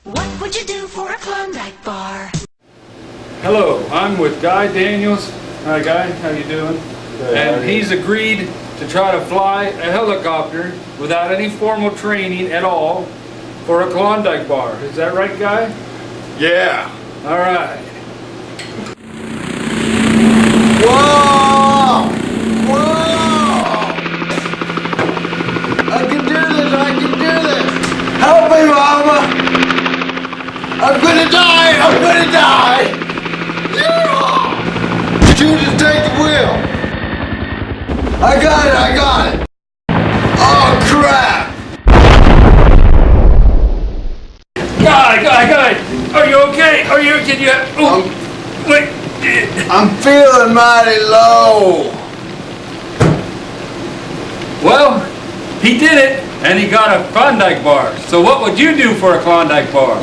What would you do for a klondike bar? Hello, I'm with Guy Daniels. Hi Guy, how you doing? Good, And he's agreed to try to fly a helicopter without any formal training at all for a klondike bar. Is that right, Guy? Yeah. All right. Whoa! Whoa! I can do this, I can do this! Help me, Mama! I'm gonna die! I'm gonna die! Yeah! You just take the wheel! I got it, I got it! Oh, crap! Guy! Are you okay? Can you wait. I'm feeling mighty low! Well, he did it, and he got a klondike bar. So what would you do for a klondike bar?